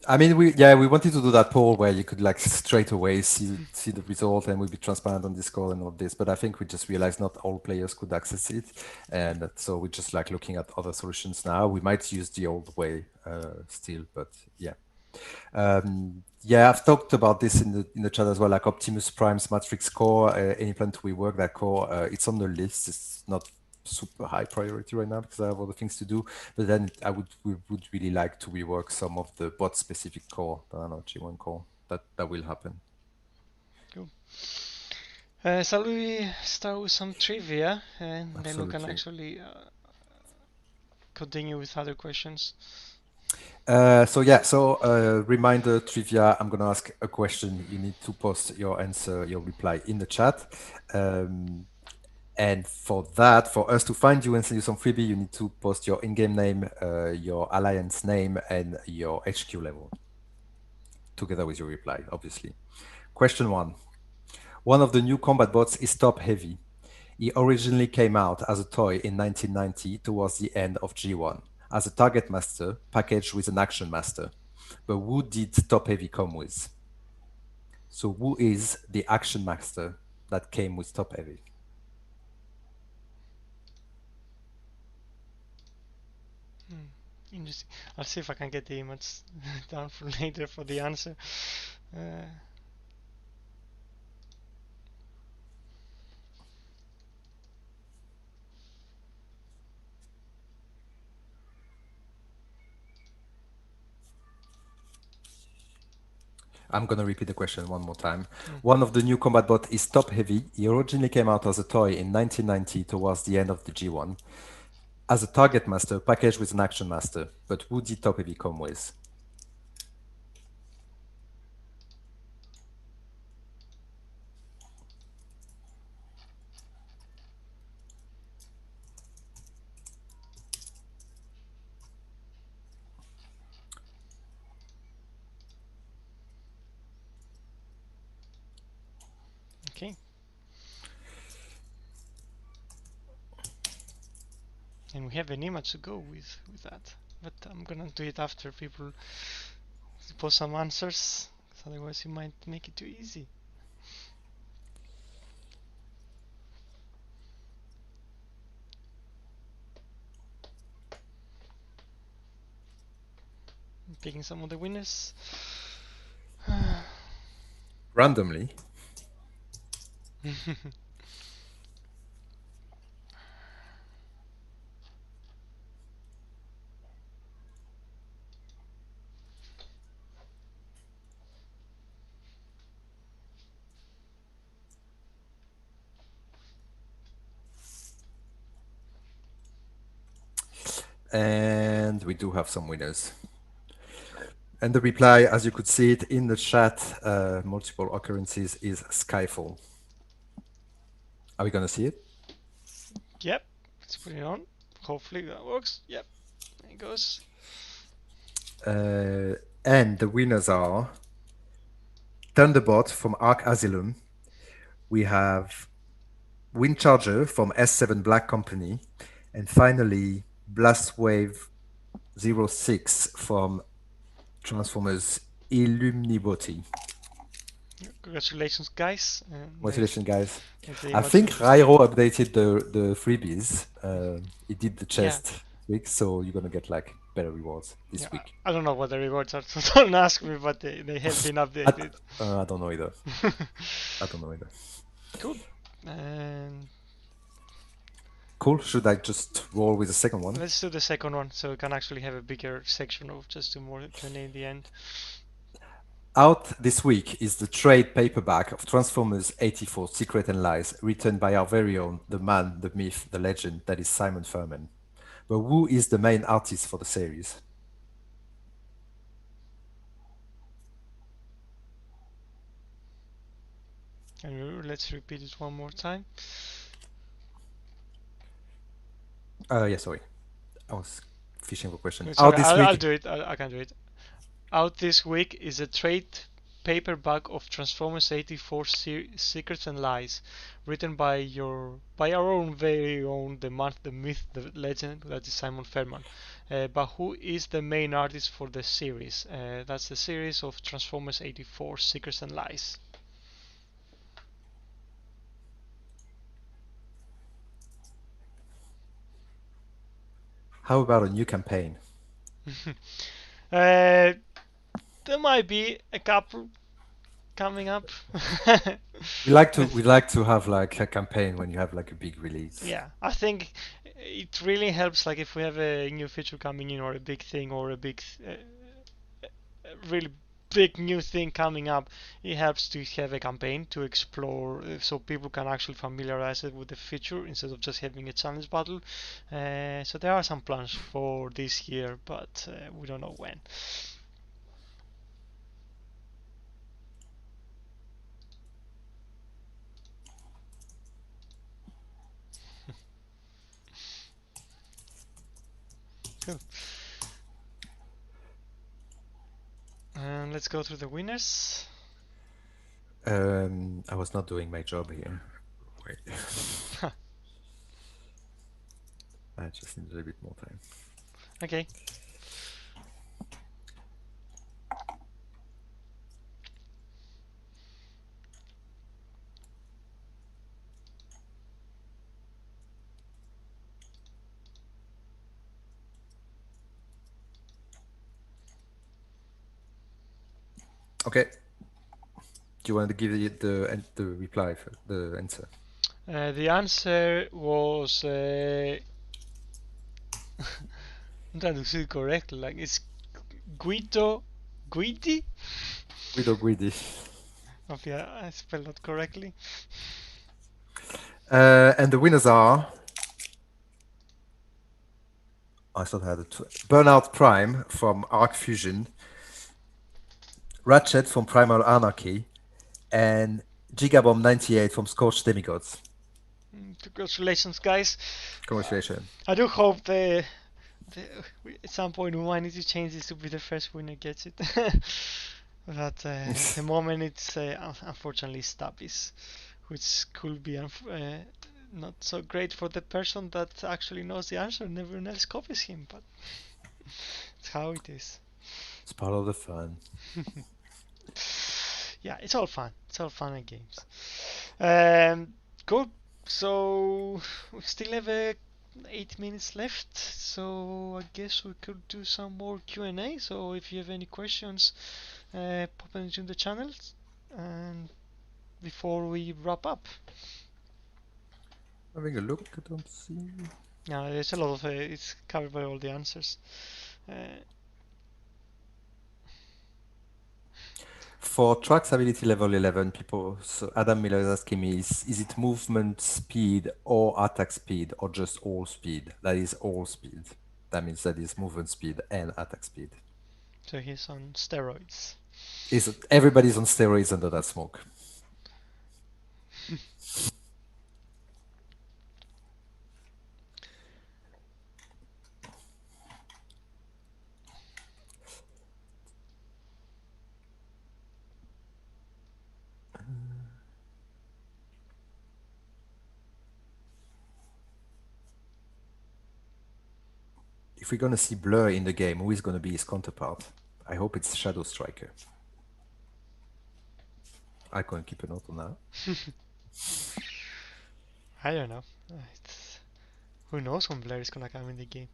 I mean, we wanted to do that poll where you could like straight away see the result and we'd be transparent on Discord and all this. But I think we just realized not all players could access it, and so we're just like looking at other solutions now. We might use the old way still, but yeah. Yeah, I've talked about this in the chat as well, like Optimus Prime's Matrix core. Any plan to rework that core? It's on the list. It's not super high priority right now because I have other things to do. But then we would really like to rework some of the bot specific core, I don't know, G1 core. That will happen. Cool. Shall we start with some trivia, and then we can Absolutely. actually continue with other questions? Reminder trivia. I'm gonna ask a question. You need to post your answer, your reply in the chat. And for that, for us to find you and send you some freebie, you need to post your in-game name, your alliance name, and your HQ level, together with your reply, obviously. Question one. One of the new combat bots is top heavy. He originally came out as a toy in 1990 towards the end of G1 as a target master packaged with an action master. But who did top heavy come with? So who is the action master that came with top heavy? Interesting. I'll see if I can get the image down for later for the answer. Uh, I'm going to repeat the question one more time. mm. One of the new combat bot is top heavy. He originally came out as a toy in 1990 towards the end of the G1 as a target master packaged with an action master. But who did top heavy come with? And we have an image to go with that. But I'm gonna do it after people post some answers, 'cause otherwise you might make it too easy. I'm picking some of the winners. Randomly. And we do have some winners. And the reply, as you could see it in the chat, multiple occurrences, is Skyfall. Are we going to see it? Yep, let's put it on. Hopefully that works. Yep, there it goes. And the winners are Thunderbot from Arc Asylum. We have Windcharger from S7 Black Company. And finally, Blastwave 06 from Transformers Illumiboti. Congratulations, guys. Congratulations, guys. Nice I think image. Rairo updated the freebies. He did the chest Yeah. this week, so you're gonna get like better rewards this Yeah, week. I don't know what the rewards are, so don't ask me, but they have been updated. I don't know either. I don't know either. Cool. And Cool. Should I just roll with the second one? let's do the second one, so we can actually have a bigger section of just do more Q&A in the end. Out this week is the trade paperback of Transformers 84 Secret and Lies, written by our very own, the man, the myth, the legend, that is Simon Furman. But who is the main artist for the series? And let's repeat it one more time. Yeah, sorry. I was fishing for a question. Sorry, Out this I'll week. do it. I can do it. Out this week is a trade paperback of Transformers 84 Secrets and Lies, written by our own very own, the man, the myth, the legend, that is Simon Furman. But who is the main artist for the series? That's the series of Transformers 84 Secrets and Lies. How about a new campaign? There might be a couple coming up. We like to have like a campaign when you have like a big release. Yeah, I think it really helps, like if we have a new feature coming in or a big thing or a big really big new thing coming up, it helps to have a campaign to explore, so people can actually familiarize it with the feature instead of just having a challenge battle. So there are some plans for this year, but we don't know when. Cool. And let's go through the winners. I was not doing my job here. Wait. I just need a little bit more time. Okay. Okay. Do you want to give the reply for the answer? The answer was I'm trying to say it correctly. Like it's Guido Guidi. Guido Guidi. Hopefully I spelled that correctly. And the winners are. I thought I had it. Burnout Prime from Arc Fusion, Ratchet from Primal Anarchy, and Gigabomb 98 from Scorched Demigods. Congratulations, guys. Congratulations. I do hope at some point we might need to change this to be the first winner gets it. But at the moment it's unfortunately Stubbies, which could be not so great for the person that actually knows the answer and everyone else copies him, but it's how it is. It's part of the fun. Yeah, it's all fun. It's all fun and games. Um, cool. So we still have 8 minutes left. So I guess we could do some more Q&A. So if you have any questions, pop them into the channel. And before we wrap up, Having a look, I don't see. yeah, there's a lot of it's covered by all the answers. Uh, For tracksability level 11, people, so Adam Miller is asking me, is it movement speed or attack speed or just all speed? That is all speed. That means that is movement speed and attack speed. so he's on steroids. Is everybody's on steroids under that smoke? If we're going to see Blur in the game, who is going to be his counterpart? I hope it's Shadow Striker. I can't keep a note on that. I don't know. It's, who knows when Blair is gonna come in the game?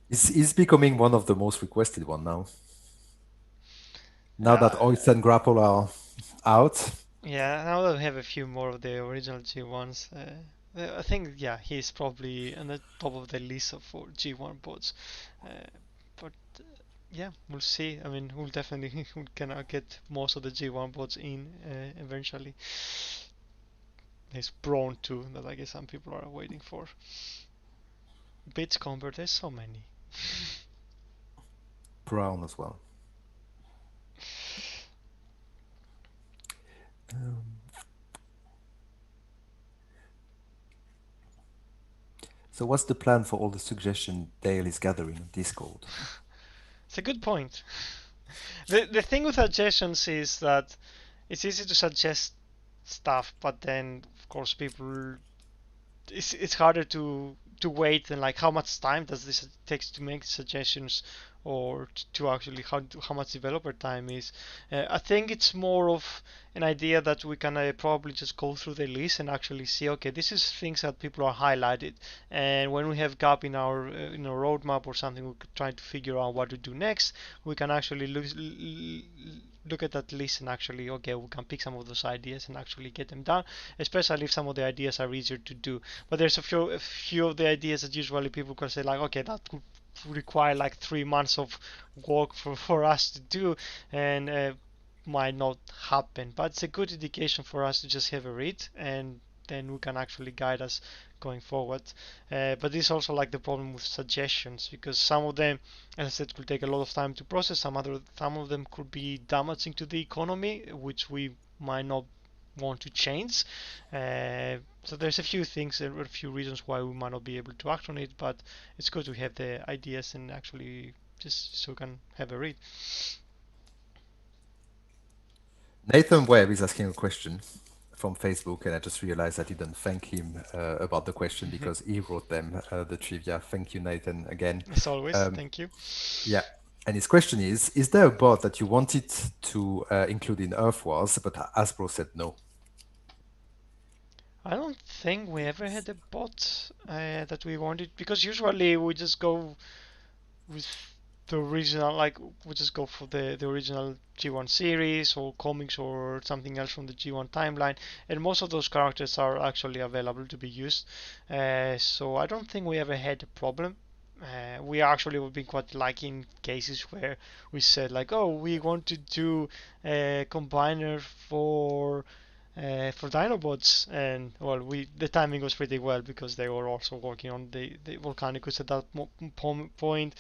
He's becoming one of the most requested one now. Now that Oyster and Grapple are out. Yeah, now that we have a few more of the original G1s, I think yeah he's probably on the top of the list for G1 bots. But yeah, we'll see. I mean, we'll definitely we can get most of the G1 bots in eventually. There's Brawn too that I guess some people are waiting for. Bits Combat, there's so many. Brown as well. So what's the plan for all the suggestion Dale is gathering on Discord? It's a good point. The thing with suggestions is that it's easy to suggest stuff, but then of course people it's harder to wait and like how much time does this takes to make suggestions or to actually how much developer time is. I think it's more of an idea that we can probably just go through the list and actually see okay this is things that people are highlighted and when we have gap in our roadmap or something we could try to figure out what to do next we can actually look at that list and actually okay we can pick some of those ideas and actually get them done especially if some of the ideas are easier to do but there's a few of the ideas that usually people can say like okay that could require like 3 months of work for us to do and might not happen but it's a good indication for us to just have a read and then we can actually guide us going forward but this is also like the problem with suggestions because some of them as I said could take a lot of time to process some of them could be damaging to the economy which we might not want to change. So there's a few things, a few reasons why we might not be able to act on it, but it's good to have the ideas and actually just so we can have a read. Nathan Webb is asking a question from Facebook, and I just realized I didn't thank him about the question because he wrote them, the trivia. Thank you, Nathan, again. As always, thank you. Yeah. And his question is there a bot that you wanted to include in Earth Wars, but Hasbro said no? I don't think we ever had a bot that we wanted because usually we just go with the original, like we just go for the original G1 series or comics or something else from the G1 timeline, and most of those characters are actually available to be used. So I don't think we ever had a problem. We actually have been quite lucky in cases where we said like, oh, we want to do a combiner for Dinobots, and well, the timing was pretty well because they were also working on the Volcanicus at that point.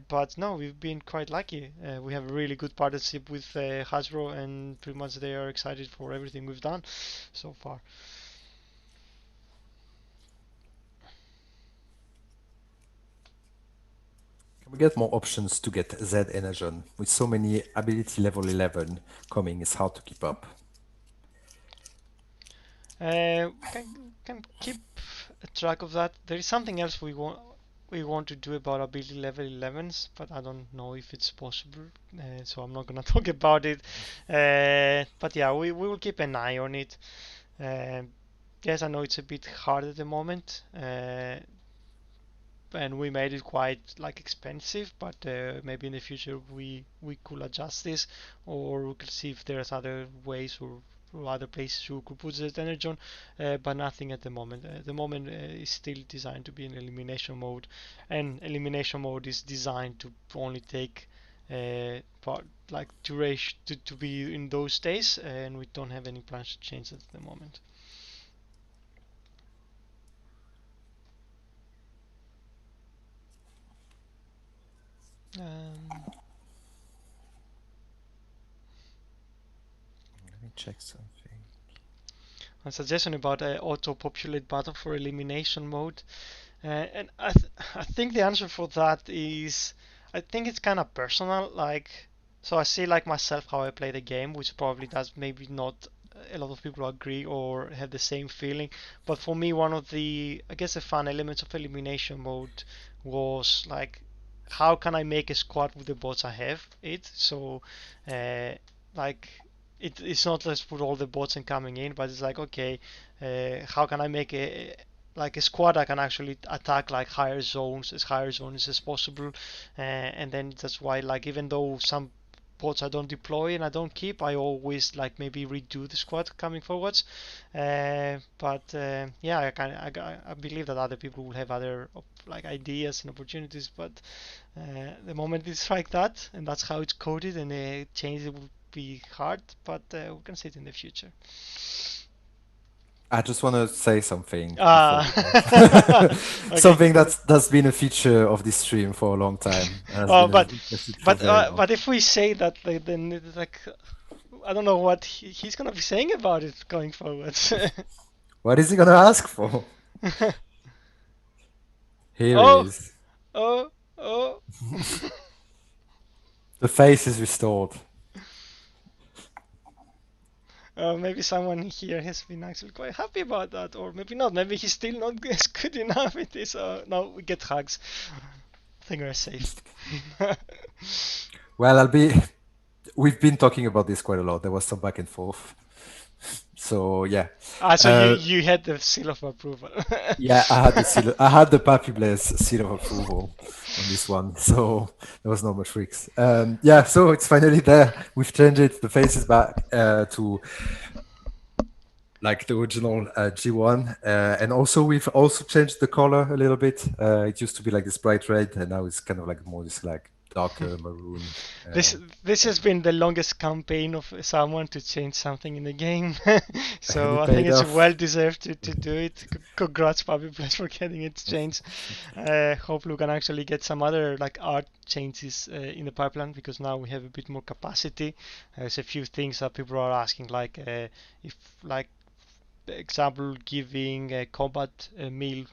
But no, we've been quite lucky. We have a really good partnership with Hasbro, and pretty much they are excited for everything we've done so far. Can we get more options to get Z Energon? With so many ability level 11 coming, it's hard to keep up. We can keep a track of that. There is something else we want to do about ability level 11s, but I don't know if it's possible, so I'm not gonna talk about it. But yeah, we will keep an eye on it. Uh, yes, I know it's a bit hard at the moment, and we made it quite like expensive, but maybe in the future we could adjust this, or we could see if there's other ways or other places we could put the energy on, but nothing at the moment. At the moment, is still designed to be an elimination mode, and elimination mode is designed to only take part like duration to be in those days, and we don't have any plans to change that at the moment. Um, Let me check something. a suggestion about auto-populate button for elimination mode. And I think the answer for that is I think it's kind of personal. Like, so I see like myself how I play the game, which probably does maybe not a lot of people agree or have the same feeling. But for me, one of the I guess the fun elements of elimination mode was like how can I make a squad with the bots I have it. So uh, like it's not let's put all the bots and coming in, but it's like okay, how can I make a like a squad that can actually attack like higher zones as possible, and then that's why like even though some bots I don't deploy and I don't keep, I always like maybe redo the squad coming forwards. But yeah, I believe that other people will have other like ideas and opportunities, but the moment it's like that, and that's how it's coded, and change it will be hard, but we can see it in the future. I just want to say something before Ah, we go. okay. Something that's been a feature of this stream for a long time and has Oh, been but requested for but very uh, long. but if we say that, then it's like I don't know what he's gonna be saying about it going forward. What is he gonna ask for? Here he Oh, is. oh, oh. The face is restored. Maybe someone here has been actually quite happy about that, or maybe not. Maybe he's still not as good enough at this. No, we get hugs. I think we're safe. Well, I'll be. We've been talking about this quite a lot. There was some back and forth. So yeah, So you uh, you had the seal of approval. yeah. I had the seal. I had the Pappy Blaze seal of approval on this one. So there was no more tricks. Yeah. So it's finally there. We've changed it. The face is back to like the original G1, and also we've also changed the color a little bit. It used to be like this bright red, and now it's kind of like more this like darker maroon. This this has been the longest campaign of someone to change something in the game, And so it I think paid it's off. well deserved to do it. Congrats, Puppy Blast, for getting it changed. Hopefully, we can actually get some other like art changes in the pipeline because now we have a bit more capacity. There's a few things that people are asking, like if like example giving combat meal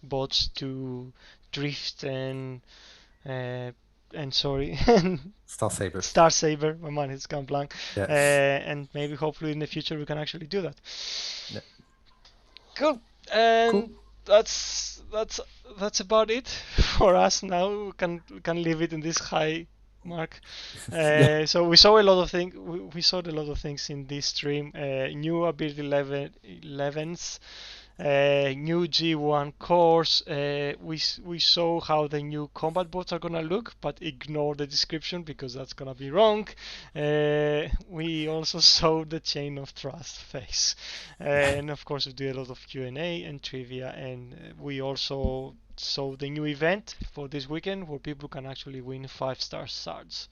bots to drift uh, and sorry Star Saber. Star Saber. My mind has gone blank. Yeah. And maybe hopefully in the future we can actually do that. Yeah. Cool. Cool. And that's that's about it for us now. We can leave it in this high mark. Yeah. So we saw a lot of things. We saw a lot of things in this stream. New ability 11s, new G1 cores. We saw how the new combat bots are gonna look, but ignore the description because that's gonna be wrong. We also saw the chain of trust phase, and of course we did a lot of Q&A and trivia, and we also saw the new event for this weekend where people can actually win 5-star shards.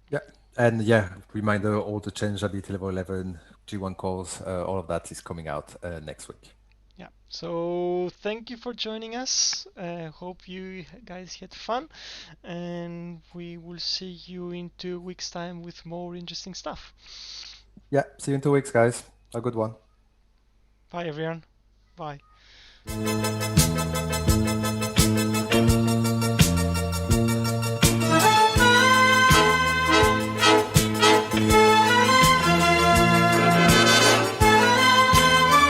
Yeah. And yeah, reminder: all the change ability level 11 G1 calls, all of that is coming out next week. Yeah. So thank you for joining us. Hope you guys had fun, and we will see you in 2 weeks' time with more interesting stuff. Yeah. See you in 2 weeks, guys. A good one. Bye, everyone. Bye.